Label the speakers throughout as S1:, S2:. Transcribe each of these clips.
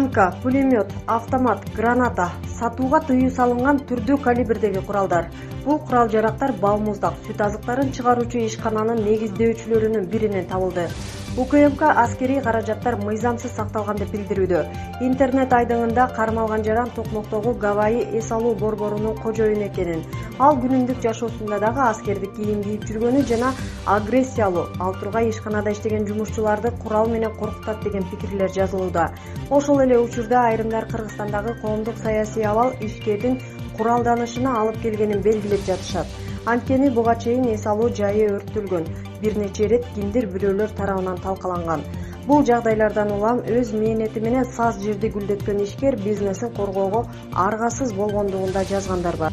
S1: танка, пулемет, автомат, граната, сатууга тыюу салынган түрдүү калибрдеги куралдар. Бул курал-жарактар Балмуздак сүт азыктарын чыгаруучу ишкананын негиздөөчүлөрүнүн биринен табылды. УКМК аскерий каражаттар мыйзамсыз сакталган деп билдирүүдө. Интернет айдыңында кармалган жаран Токмоктогу Гавайи эс алуу борборунун кожоюну экенин, ал күнүмдүк жашоосунда дагы аскердик кийим кийип жүргөнү жана агрессиялуу, ал тургай ишканада иштеген жумушчуларды курал менен коркутат деген пикирлер жазылууда. Ошол эле учурда айрымдар Кыргызстандагы коомдук саясий абал ишкердин куралданышына алып келгенин белгилеп жатышат. Анткени буга чейин эс алуу жайы өрттөлгөн, бир нече ирет кимдир бирөөлөр тарабынан талкаланган. Бул жагдайлардан улам өз мээнети менен саз жерди гүлдөткөн ишкер бизнесин коргоого аргасыз болгондугунда жазгандар бар.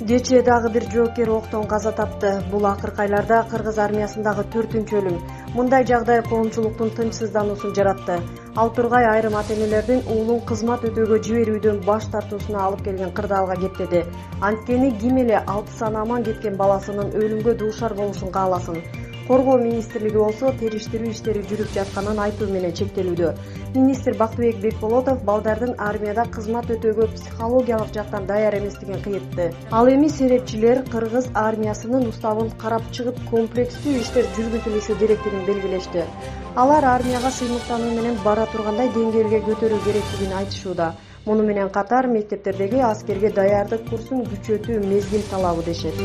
S1: Кечээ дагы бир жоокер октон каза тапты. Бул акыркы айларда Кыргыз армиясындагы 4-чү өлүм. Мындай жагдай коомчулуктун тынчсыздануусун жаратты. Ал тургай айрым ата-энелердин уулун кызмат өтөөгө жиберүүдөн баш тартуусуна алып келген кырдаалга кептеди. Анткени ким эле 6 саны аман кеткен баласынын өлүмгө дуушар болушун кааласын. Коргоо министрлиги болсо териштирүү иштери жүрүп жатканын айтуу менен чектелүүдө. Министр Бактыбек Бекболотов балдардын армияда кызмат өтөөгө психологиялык жактан даяр эместигин кыйытты. Ал эми серепчилер Кыргыз армиясынын уставын карап чыгып комплекстүү иштер жүргүзүлүшү керектигин белгилешти. Алар армияга сыймыктануу менен бара тургандай деңгээлге көтөрүү керектигин айтышууда. Муну менен катар мектептердеги аскерге даярдык курсун күчөтүү мезгил талабы дешет.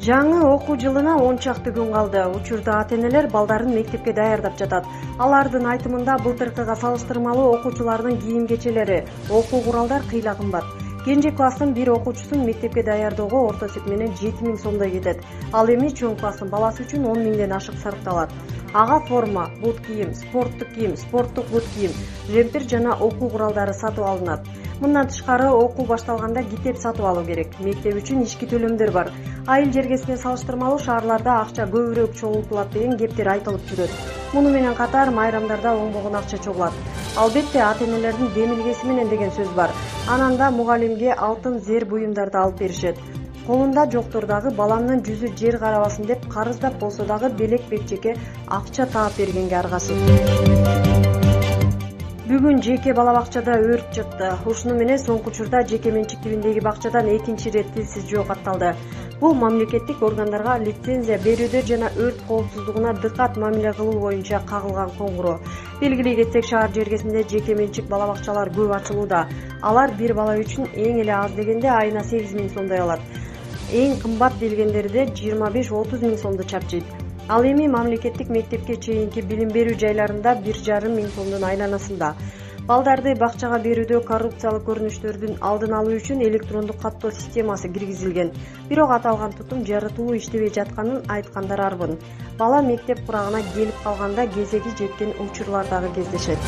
S1: Жаңы окуу жылына 10 чакты күн калды. Учурда ата-энелер балдарын мектепке даярдап жатат. Алардын айтымында былтыркыга салыштырмалуу окуучулардын кийим-кечелери, окуу куралдар кыйла кымбат. Кенже класстын бир окуучусун мектепке даярдоого орто эсеп менен 7000 сомдой кетет. Ал эми чоң класстын баласы үчүн 10 миңден ашык сарпталат. Ага форма, бут кийим, спорттук бут кийим, жемпир жана окуу куралдары сатып алынат. Мындан тышкары окуу башталганда китеп сатып алуу керек. Мектеп үчүн ички төлөмдөр бар. Айыл жергесине салыштырмалуу шаарларда акча көбүрөөк чогултулат деген кептер айтылып жүрөт. Муну менен катар майрамдарда оңбогон акча чогулат. Албетте ата-энелердин демилгеси менен деген сөз бар. Анан да мугалимге алтын зер буюмдарды алып беришет. Колунда жоктор дагы баламдын жүзү жер карабасын деп карыздап болсо дагы белек бекчеке акча таап бергенге аргасыз. Бүгүн жеке бала бакчада өрт чыкты. Ушуну менен соңку учурда жеке менчик тибиндеги бакчадан экинчи ирет тилсиз жөө катталды. Бул мамлекеттик органдарга лицензия берүүдө жана өрт коопсуздугуна дыкат мамиле кылуу боюнча кагылган коңгуроо. Белгилей кетсек, шаар жергесинде жеке менчик бала бакчалар көп ачылууда. Алар бир бала үчүн эң эле аз дегенде айына 8000 сомдой алат. Эң кымбат делгендерде 25-30 миң сомду чапчыйт. Ал эми мамлекеттик мектепке чейинки билим берүү жайларында 1,5 миң сомдун айланасында. Балдарды бакчага берүүдө коррупциялык көрүнүштөрдүн алдын алуу үчүн электрондук каттоо системасы киргизилген. Бирок аталган тутум жарытылуу иштебей жатканын айткандар арбын. Бала мектеп курагына келип калганда кезеги жеткен учурлар дагы кездешет.